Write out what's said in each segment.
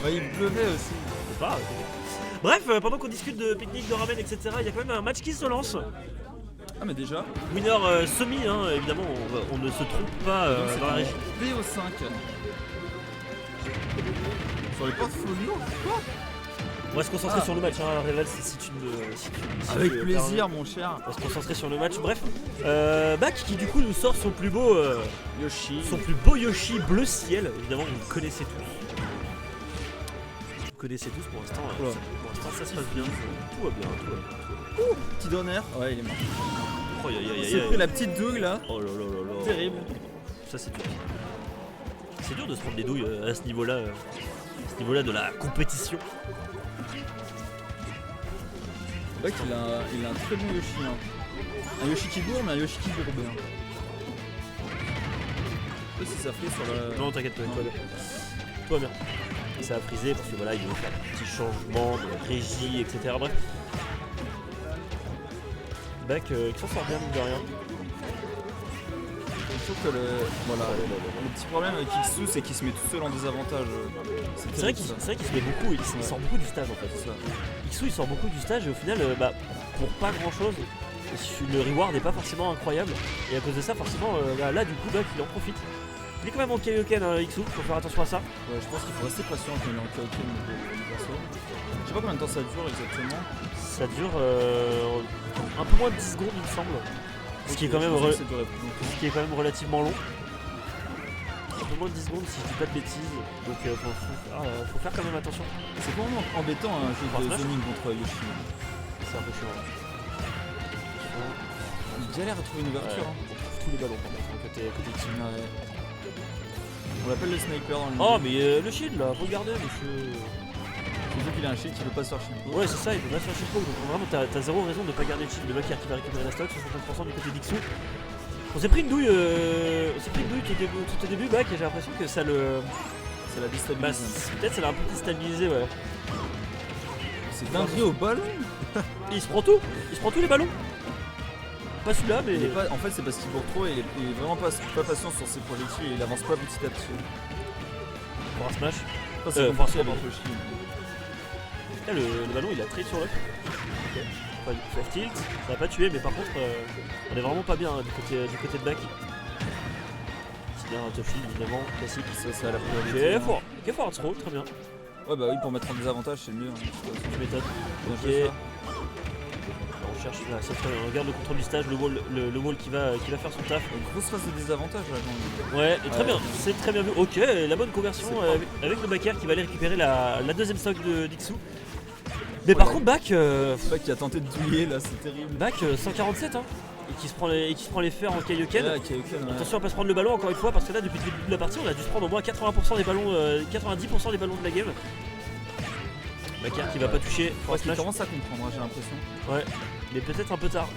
Ouais, il pleuvait aussi. C'est pas grave. Bref, pendant qu'on discute de pique-nique, de ramen, etc., il y a quand même un match qui se lance. Ah, mais déjà. Winner semi, hein, évidemment, on ne se trompe pas dans la régie. BO5. Sur les portfolios. Quoi? On va se concentrer sur le match, hein, Reval, si tu me. Avec plaisir, mon cher. On va se concentrer sur le match. Bref, Bak qui du coup nous sort son plus beau Yoshi. Son plus beau Yoshi bleu ciel. Évidemment, vous le connaissez tous. Vous le connaissez tous pour l'instant. Oula. Pour l'instant, ça se passe bien. Tout va bien, tout va bien. Petit donner. Ouais, il est mort. Oh, Il s'est pris la petite douille là. Oh là là là là. Terrible. Ça, c'est dur. C'est dur de se prendre des douilles à ce niveau-là. À ce niveau-là de la compétition. Bak, il a un très bon Yoshi. Hein. Un Yoshi qui bourre, mais un Yoshi qui bourre bien. Je sais pas si ça fait sur la. Non, t'inquiète, toi bien. Toi bien. Ça a frisé parce que voilà, il veut faire des petits changements de régie, etc. Bref. Bak qui s'en sort bien, mine de rien. Je trouve que le petit problème avec Iksu, c'est qu'il se met tout seul en désavantage. C'est vrai qu'il se met beaucoup, il sort beaucoup du stage en fait. Ça. Iksu il sort beaucoup du stage et au final, pour pas grand chose, le reward n'est pas forcément incroyable. Et à cause de ça, forcément, là du coup, Bak il en profite. Il est quand même en Kaioken, Iksu, faut faire attention à ça. Ouais, je pense qu'il faut rester patient quand il est en Kaioken du perso. Je sais pas combien de temps ça dure exactement. Ça dure un peu moins de 10 secondes, il me semble. Ce qui est quand même relativement long. Un peu moins de 10 secondes si je dis pas de bêtises. Donc faut faire quand même attention. C'est vraiment embêtant un jeu de zoning contre Yoshi. C'est un peu chiant. Il galère à trouver une ouverture. On trouve tous les ballons par contre, côté Iksu. On l'appelle le sniper dans le Oh mais le shield là, regardez monsieur. Surtout qu'il a un shield qui veut pas se faire shield. Ouais c'est ça, il peut pas se faire shield poke, donc vraiment t'as zéro raison de pas garder le shield. Le mec qui va récupérer la stock, 60% du côté d'Iksu. On s'est pris une douille, tout au début, Bak, et j'ai l'impression que ça le. Ça l'a déstabilisé. Peut-être ça l'a un peu déstabilisé, ouais. C'est dinguerie au ballon. Il se prend tout, tous les ballons. Pas celui-là, mais. En fait, c'est parce qu'il bourre trop et il est vraiment pas patient sur ses projectiles et il avance pas petit à petit. Pour un smash. C'est compliqué avec le shield. Là, le ballon il a très sur l'up. Ok. Faire tilt, ça va pas tuer, mais par contre, on est vraiment pas bien du côté de Bak. C'est bien un tough shield, évidemment, classique. Ça, c'est à la priorité. Ok, fort throw, très bien. Ouais, bah oui, pour mettre en désavantage, c'est mieux. Tu m'étonnes. Ok. Ok. On cherche là, on regarde le contrôle du stage, le wall qui va faire son taf. Une grosse phase de désavantage là, j'ai envie. Ouais, et très bien, c'est très bien vu. Ok, la bonne conversion avec le backer qui va aller récupérer la deuxième stock d'Iksu. Mais par contre, Bak. Bak qui a tenté de douiller là, c'est terrible. Bak 147 hein. Et qui se prend les fers en Kaioken. Ouais, Kaioken, ouais. Attention à pas se prendre le ballon encore une fois parce que là depuis le début de la partie on a dû se prendre au moins 80% des ballons, 90% des ballons de la game. Baker qui va pas toucher. Il commence à comprendre, j'ai l'impression. Ouais, mais peut-être un peu tard.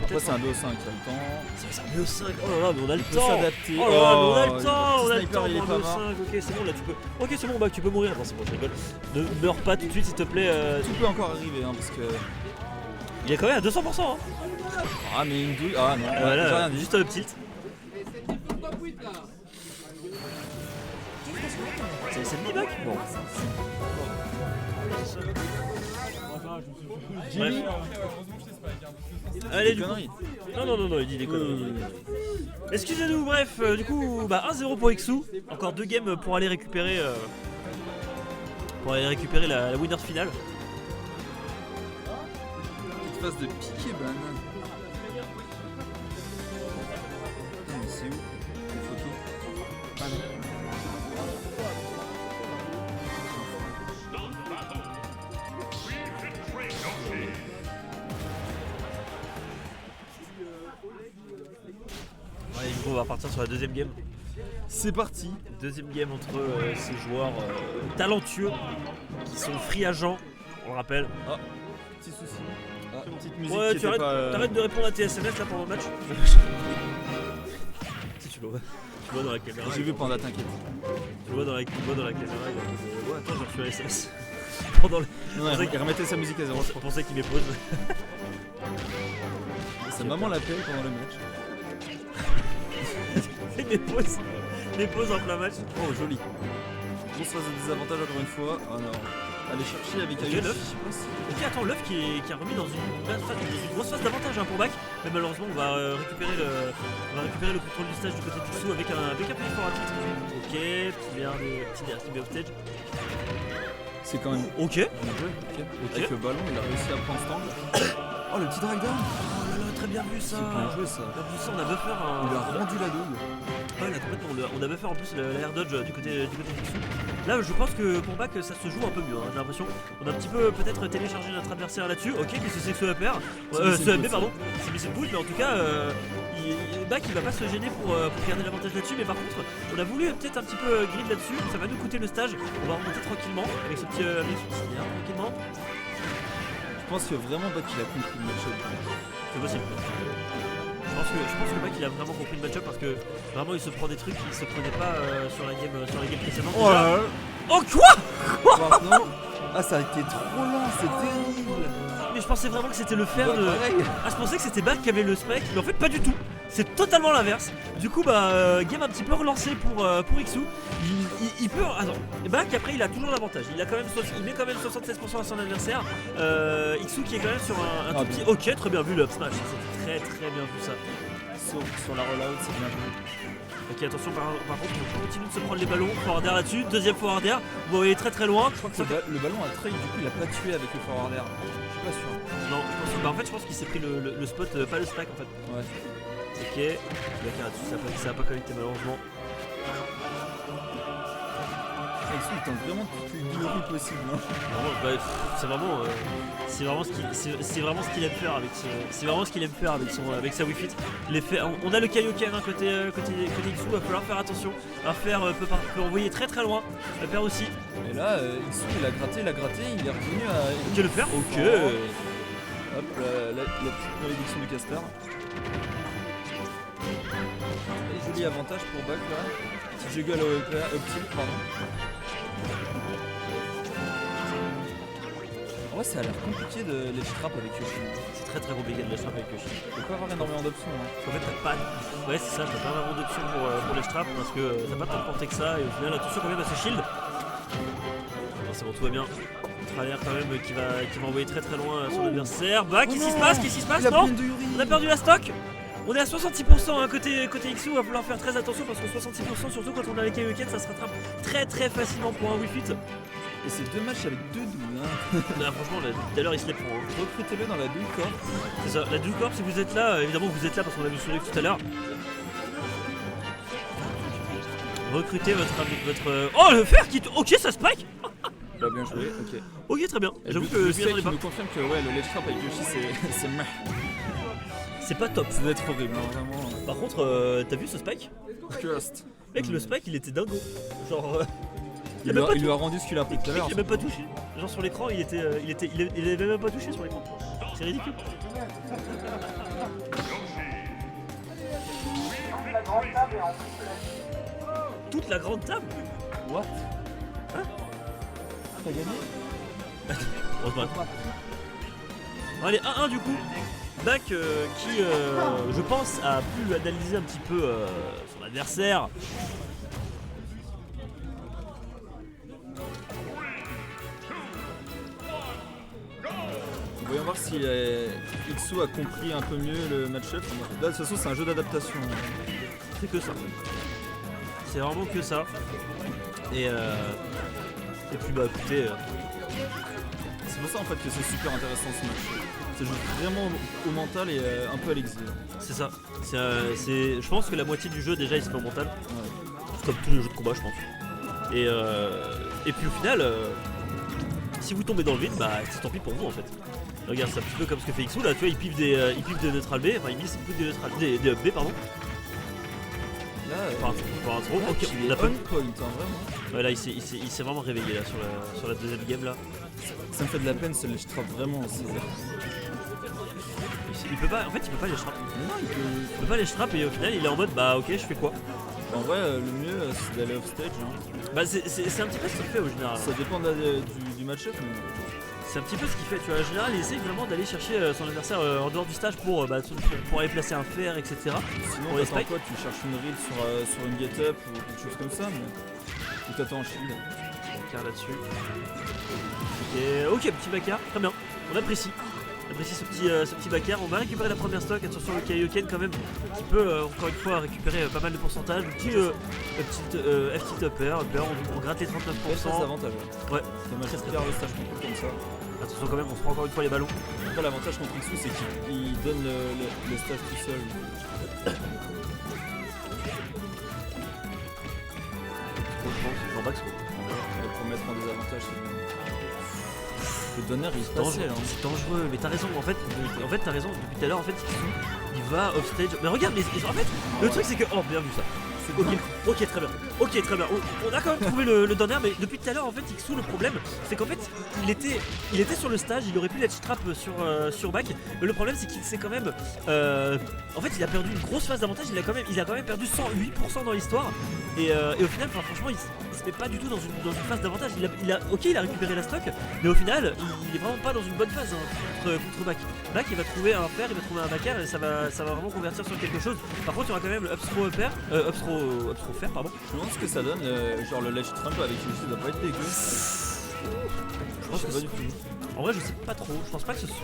Après c'est un BO5, il a le temps. C'est un BO5, oh là là, mais on a le Il peut temps. s'adapter. Oh là là, mais on a le temps, on a le Sniper, temps. il est pas mort. Ok, c'est bon là, tu peux. Ok, c'est bon, Bak, tu peux mourir. Non, c'est bon, je rigole. Ne meurs pas tout de suite, s'il te plaît. Tout peut encore arriver, hein, parce que. Il est quand même à 200%. Hein. Ah, mais une douille. Ah non, voilà, j'ai rien dit. juste un tilt. C'est le Bak. Bon. Jimmy. Allez, du coup. Non, il dit des conneries. Excusez-nous, bref, du coup, 1-0 pour Iksu. Encore 2 games pour aller récupérer la winner finale. Petite phase de piqué, ban. Mais c'est où les photos? Ah non. Ouais, du coup, on va partir sur la deuxième game. C'est parti. Deuxième game entre ces joueurs talentueux qui sont free agents, on le rappelle. Ah, petit souci. Ah, petite musique. Ouais, qui tu était arrêtes de répondre à tes SMS là pendant le match. Si tu le vois dans la caméra. J'ai vu Panda, t'inquiète. Tu le vois dans la caméra, il ouais, attends, j'ai reçu un SMS. Pendant le. Ouais, il remettait sa musique à 0. Je pensais qu'il m'épose. Sa maman l'appelle pendant le match. Mes pauses en plein match. Oh, joli. Grosse phase de désavantage encore une fois. Ah non. Aller chercher avec Ok, Ayoshi, l'œuf. je sais pas si. Ok, attends, l'œuf qui a remis dans une grosse phase d'avantage hein, pour Bac. Mais malheureusement, on va récupérer le contrôle du stage du côté d'Ixou avec un play for rapide. Ok, petit BF stage. C'est quand même. Ok. Bien joué, ok. Avec le ballon, il a réussi à prendre cet angle. Oh, le petit drag down. Oh là là, très bien vu ça. C'est bien joué ça. Bien vu ça, on a buffer un. Il a rendu la double. Ouais, là complètement. On a buffer en plus l'air dodge du côté d'Ixou. Là, je pense que pour Bac, ça se joue un peu mieux. Hein, j'ai l'impression. On a un petit peu peut-être téléchargé notre adversaire là-dessus. Ok, qu'est-ce que c'est que ce APR ce AP, pardon. C'est mis push, mais en tout cas, Bac il va pas se gêner pour garder l'avantage là-dessus. Mais par contre, on a voulu peut-être un petit peu grid là-dessus. Ça va nous coûter le stage. On va remonter tranquillement avec ce petit linéaire, tranquillement. Je pense que vraiment Bac il a compris le match-up. C'est possible. Je pense que Bac il a vraiment compris le match-up parce que vraiment il se prend des trucs qu'il se prenait pas sur la game précédente. Oh là là. Oh quoi Maintenant. Ah, ça a été trop lent, c'est terrible. Mais je pensais vraiment que c'était le fer Bah, de. pareil. Ah, je pensais que c'était Bac qui avait le spec, mais en fait pas du tout. C'est totalement l'inverse. Du coup, game un petit peu relancé pour Ixou. Il peut. Attends, Bac après il a toujours l'avantage. Il met quand même 76% à son adversaire. Ixou qui est quand même sur un tout petit. Ok, très bien vu le up smash. C'était très bien vu ça. Sur la rollout, c'est bien joué. Ok, attention par contre, on continue de se prendre les ballons. Forward air là-dessus, deuxième forward air. Vous voyez très loin. Je crois que le ballon a trade, du coup il a pas tué avec le forward air. Je suis pas sûr. Non, en fait, je pense qu'il s'est pris le spot, pas le stack en fait. Ouais. Ok, ça a pas connecté malheureusement. Ixou il tente vraiment toutes les galeries possibles. Hein. C'est vraiment ce qu'il aime faire avec sa Wi-Fi. On a le Kaioken hein, côté Ixou, va falloir faire attention. Peut envoyer très loin. Va faire aussi. Et là, Ixou il a gratté, il est revenu à. Ok, le faire. Ok. Hop, la petite malédiction du caster. Et joli avantage pour Bac là. Petit juggle optique, pardon. En vrai, ça a l'air compliqué de les trap avec Yoshi. C'est très compliqué de les trap avec Yoshi. Tu peux pas avoir énormément d'options. Hein. En fait, t'as pas. Ouais, c'est ça, t'as pas vraiment d'options pour les straps parce que t'as pas tant de portée que ça. Et au final, attention quand même à ce shield. Non, c'est bon, tout va bien. L'air quand même qui va envoyer très loin son adversaire. Qu'est-ce qui se passe Non, on a perdu la stock. On est à 66% hein, côté Ixou, va falloir faire très attention parce que 66% surtout quand on a les Kaioken ça se rattrape très facilement pour un Wi-Fi. Et c'est deux matchs avec deux doubles hein. Là, franchement tout à l'heure il se les prend hein. Recrutez-le dans la double corps. C'est ça, la double corps si vous êtes là, évidemment vous êtes là parce qu'on a vu sur tout à l'heure. Recrutez votre. Oh le fer qui. Ok ça spike. Bah bien joué, ok. Ok très bien, j'avoue que le je m'y attendais qui pas. nous confirme que ouais, le ledge trap avec Yoshi c'est meh. C'est pas top. Ça doit être horrible hein, vraiment. Par contre t'as vu ce spike? Just. Mec le spike il était dingo. Genre il lui a rendu ce qu'il a pris tout à l'heure. Il a même pas touché. Genre sur l'écran il avait même pas touché sur l'écran. C'est ridicule. Toute la grande table. What? Hein? T'as gagné? Heureusement. Allez 1-1 du coup. Bac qui je pense a pu analyser un petit peu son adversaire. Voyons voir si Ixou a compris un peu mieux le match-up. Là de toute façon c'est un jeu d'adaptation. C'est que ça. C'est vraiment que ça. Et puis bah écoutez. C'est pour ça en fait que c'est super intéressant ce match. Ça joue vraiment au mental et un peu à l'exil. C'est ça. Je pense que la moitié du jeu déjà il se fait au mental. Ouais. Comme tous les jeux de combat je pense. Et puis au final, si vous tombez dans le vide, bah c'est tant pis pour vous en fait. Regarde, c'est un petit peu comme ce que fait Ixou là, tu vois, il pive des neutral B, enfin il mise des neutral des up B pardon. Là, par un throw, ok, il est on a pas. on point hein, vraiment. Ouais là il s'est vraiment réveillé là sur la deuxième game là. Ça me fait de la peine ce ledge trap vraiment. Il peut pas, en fait il peut pas les trap. Non, il peut pas les trap et au final il est en mode bah ok je fais quoi. En vrai le mieux c'est d'aller off stage. Hein. Bah c'est un petit peu ce qu'il fait au général. Ça dépend du match-up mais... C'est un petit peu ce qu'il fait, tu vois, en général il essaie vraiment d'aller chercher son adversaire en dehors du stage pour aller placer un fer, etc. Sinon pour les t'attends quoi? Tu cherches une reel sur une get up ou quelque chose comme ça mais... Ou t'attends un shield. backer là-dessus. Ok, petit backer, très bien, on apprécie. On apprécie ce petit backer. On va récupérer la première stock. Attention, le Kaioken quand même qui peut encore une fois récupérer pas mal de pourcentage. Le petit FT upper, on gratte les 39%. C'est avantage. Ouais, dommage, c'est faire le stage contre comme ça. Attention quand même, on se prend encore une fois les ballons. Après l'avantage contre Xu c'est qu'il donne le stage tout seul. Je pense, Pour mettre en désavantage, c'est bien. Le donneur il se dangereux, passait, hein. c'est dangereux, mais t'as raison, en fait t'as raison, depuis tout à l'heure en fait il va off stage. Mais regarde, mais en fait le truc c'est que. Oh bien vu ça. Ok, très bien. Ok, très bien. On a quand même trouvé le donner, mais depuis tout à l'heure en fait Xu le problème c'est qu'en fait il était sur le stage, il aurait pu l'edge trap sur back, mais le problème c'est qu'il s'est quand même en fait il a perdu une grosse phase d'avantage, il a quand même perdu 108% dans l'histoire et au final franchement il se met pas du tout dans une phase d'avantage. Il a récupéré la stock, mais au final il est vraiment pas dans une bonne phase contre back. Back il va trouver un pair, il va trouver un backer et ça va vraiment convertir sur quelque chose. Par contre il y aura quand même le up throw faire, pardon. Je me demande ce que ça donne, genre le ledge trump avec Yoshi, ça doit pas être dégueu. Je pense que pas du tout. En vrai je sais pas trop, je pense pas que ce soit.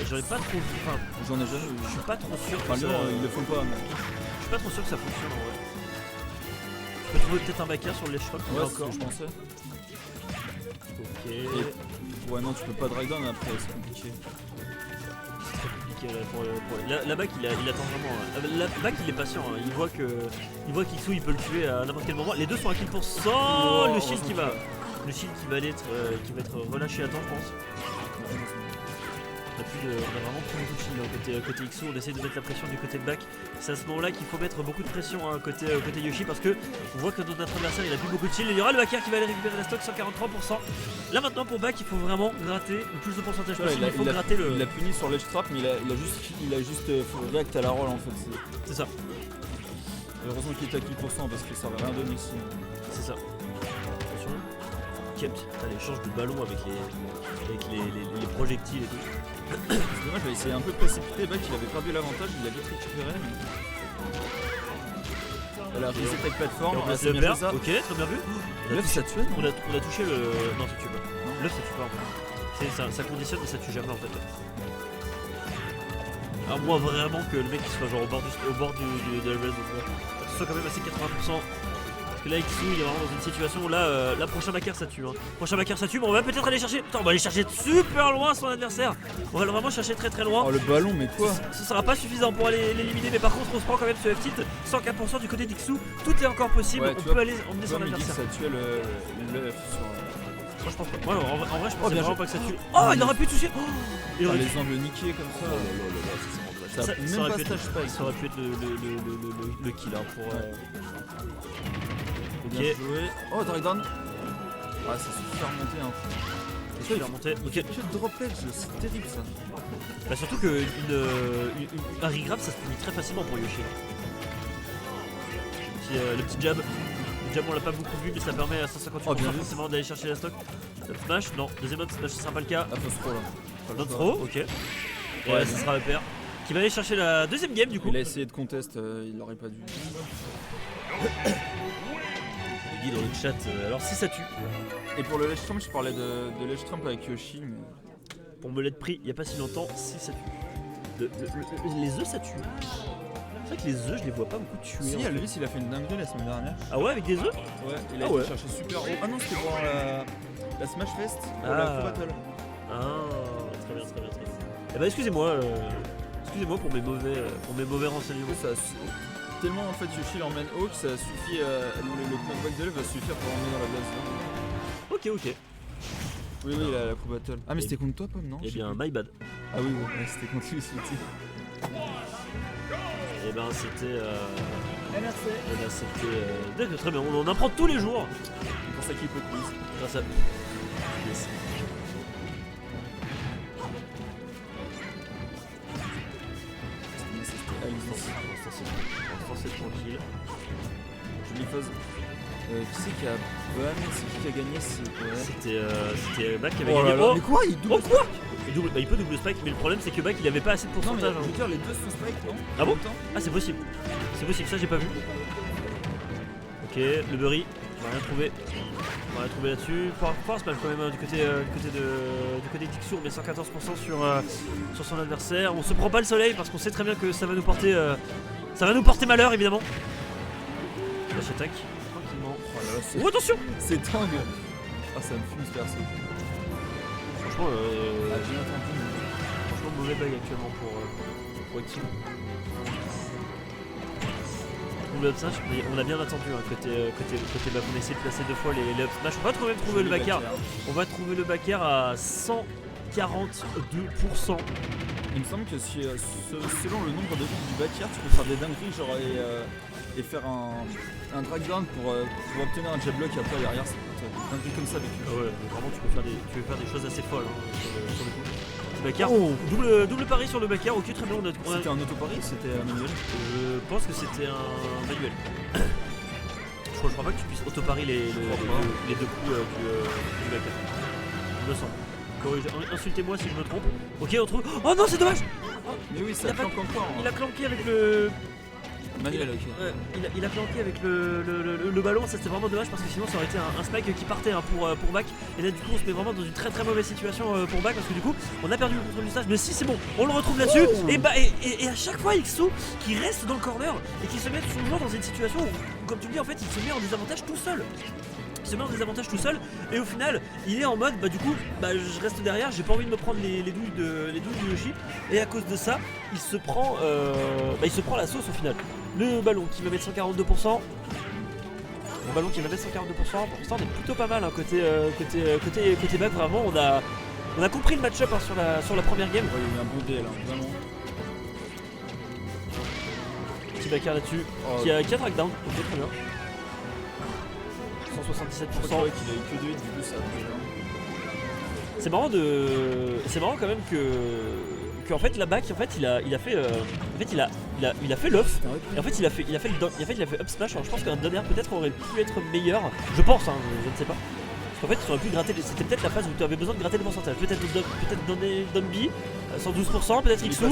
J'aurais pas trop. Enfin, j'en ai jamais vu. Je suis pas trop sûr que enfin, ils le font pas, mais. Je suis pas trop sûr que ça fonctionne en vrai. Je peux trouver peut-être un backer sur le ledge trump. Ouais, c'est ce que je pensais. Ok. Ouais, non, tu peux pas drag down après, c'est compliqué. C'est très compliqué là, la back il attend vraiment. La back il est patient, hein. Il voit qu'Xu il peut le tuer à n'importe quel moment. Les deux sont à kill pour 100. Oh, le shield qui va être relâché à temps je pense. On a vraiment plus beaucoup de shield côté Xu, on essaie de mettre la pression du côté de back. C'est à ce moment là qu'il faut mettre beaucoup de pression hein, côté Yoshi parce que on voit que notre adversaire il a plus beaucoup de shield. Il y aura le backer qui va aller récupérer la stock 143%. Là maintenant pour back il faut vraiment gratter le plus de pourcentage possible. Il faut gratter le. Il a puni sur l'edge trap mais il a juste react à la roll en fait. C'est ça. Heureusement qu'il est à 10% parce que ça va rien donner ici. C'est ça. Attention. Kept, t'as l'échange de ballons avec les projectiles et tout. C'est dommage, j'avais essayé un peu précipité, back il avait perdu l'avantage, il a vite récupéré. Mais... Voilà, reset avec plateforme, on a c'est bien ça. Ok, très bien vu. L'œuf ça tue. On a touché le. Non, ça tue pas. L'œuf ça tue pas en fait. Ça conditionne mais ça tue jamais en fait. À moins vraiment que le mec il soit genre au bord de la base, ce soit quand même assez 80%. Parce que là Xu il est vraiment dans une situation où là prochain backer ça tue. Hein. Prochain backer ça tue, mais on va peut-être aller chercher. Putain, on va aller chercher super loin son adversaire. On va vraiment chercher très très loin. Oh le ballon, mais quoi? Ce sera pas suffisant pour aller l'éliminer, mais par contre on se prend quand même ce F-tilt 104% du côté d'Xu. Tout est encore possible, ouais, on peut aller emmener son adversaire. Ça tuait le F sur. Moi je pense pas. Ouais, en vrai je pense vraiment pas que ça tue. Oh, il aurait pu toucher. Il aurait les angles niqués comme ça. Ça aurait pu être le kill hein, pour. Bien joué. Oh, drag down. Ah, ça suffit à remonter hein. Ça suffit à remonter. Ok. Que drop ledge, c'est terrible ça. Bah surtout que un regrab ça se finit très facilement pour Yoshi. Le petit jab. Le jab on l'a pas beaucoup vu mais ça permet à 158% forcément d'aller chercher la stock. Up smash, non, deuxième up smash ce sera pas le cas. Ah, faut throw là. Not throw, ok. Et là ça sera le pair qui va aller chercher la deuxième game du coup. Il a essayé de contest, il l'aurait pas dû. Le guide dans le chat, alors si ça tue. Et pour le ledge trump, je parlais de ledge trump avec Yoshi, mais. Pour me l'être pris il y a pas si longtemps, si ça tue. Les œufs ça tue. C'est vrai que les œufs je les vois pas beaucoup tuer. Si, Alvis il a fait une dinguerie la semaine dernière. Ah ouais, avec des œufs? Ouais, il a été chercher super haut. Ah non, c'était pour la Smash Fest, pour la Pro Battle. Ah, très bien. Eh bah excusez-moi pour mes mauvais renseignements. Ça, tellement en fait Yoshi l'emmène haut que ça suffit, le knockback de l'œuf va suffire pour l'emmener dans la base. Ok. Oui, il a la Pro Battle. Ah mais c'était contre toi Pomme, non? Eh bien, my bad. Ah oui, c'était contre lui, c'était. Et ben c'était très bien, on en apprend tous les jours. C'est pour ça qu'il peut quiz. Grâce à yes. C'est tranquille. Jolie phase. Qui c'est qui a banné? C'est qui a gagné? C'était Back qui avait gagné. Mais quoi? Il double quoi? Il peut double spike, mais le problème c'est que Back il avait pas assez de pourcentage. Non, mais je veux dire, les deux sont spike, non? Ah bon? Ah, c'est possible, ça j'ai pas vu. Ok, le Burry. On va rien trouver. On va rien trouver là-dessus. Fort smash quand même du côté d'Ixou, on met 114% sur son adversaire. On se prend pas le soleil parce qu'on sait très bien que ça va nous porter malheur évidemment. Dash attack, tranquillement. Oh là là, c'est Oh attention. c'est dingue. Ah ça me fume ce perso. Franchement, Ah, j'ai entendu. franchement mauvais bug actuellement pour Exo. Le up smash, mais on l'a bien attendu hein, côté back. On a essayé de placer 2 fois les up smash. On va trouver le back air. On va trouver le back air à 142%. Il me semble que selon le nombre de hits du back air, tu peux faire des dingueries genre et faire un drag down pour obtenir un jab block et après derrière c'est une dinguerie comme ça avec Ah ouais, mais vraiment tu peux faire des choses assez folles hein, sur le coup. Back air, Oh. double pari sur le back air, ok très bien. C'était un auto-pari, c'était manuel. Je pense que c'était un manuel. Je crois pas que tu puisses auto-pari les deux coups du back air. Il me semble. Insultez-moi si je me trompe. Ok, on trouve. Oh non, c'est dommage! Mais oui, Il ça a pas- planque encore. Il a planqué avec le. Manuel, ok. Ouais, il a planqué avec le ballon, ça c'était vraiment dommage parce que sinon ça aurait été un spike qui partait hein, pour back. Et là du coup on se met vraiment dans une très mauvaise situation pour back parce que du coup on a perdu le contrôle du stage. Mais si c'est bon, on le retrouve là-dessus. Oh. Et à chaque fois Ixo qui reste dans le corner et qui se met souvent dans une situation où, comme tu le dis en fait, il se met en désavantage tout seul. Il se met en désavantage tout seul et au final il est en mode bah du coup bah je reste derrière, j'ai pas envie de me prendre les douilles de Yoshi et à cause de ça il se prend la sauce au final. Le ballon qui va mettre 142%. Le ballon qui va mettre 142%. Pour l'instant on est plutôt pas mal hein, côté back, vraiment on a compris le match-up hein, sur la première game. Ouais, il y a eu un bon dé là, vraiment. Petit backer là-dessus Oh. qui a 4 down, ok très bien. Je 177%. crois qu'il a eu que 2 hits, du coup ça a pris, hein. C'est marrant quand même que en fait la back en fait il a fait l'off et en fait il a fait up smash. Alors je pense qu'un down air peut-être aurait pu être meilleur, je pense hein, je ne sais pas. Parce qu'en fait tu aurais pu gratter, c'était peut-être la phase où tu avais besoin de gratter le pourcentage. Peut-être down B 112%, peut-être Ixou.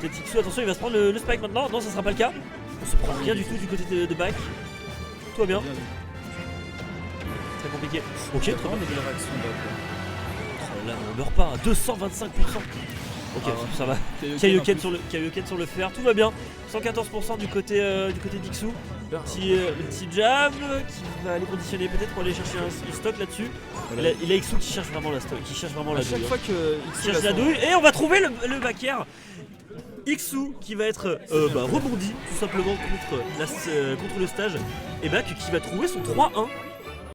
Peut-être Ixou, attention il va se prendre le spike maintenant. Non ça sera pas le cas. On se prend rien du tout du côté de back. Tout va bien. Très compliqué. Ok, très Vraiment bien. des belles réactions back. Là on meurt pas à 225%. Ok, Ah ouais. ça va. Kaioken sur le fer, tout va bien. 114% du côté d'Ixou. Petit jab qui va aller conditionner peut-être pour aller chercher un stock là-dessus. Voilà. Il a Ixou qui cherche vraiment la stock, qui cherche vraiment À la chaque douille. fois que Qui cherche la douille et on va trouver le back air. Ixou qui va être rebondi tout simplement contre le stage et back qui va trouver son 3-1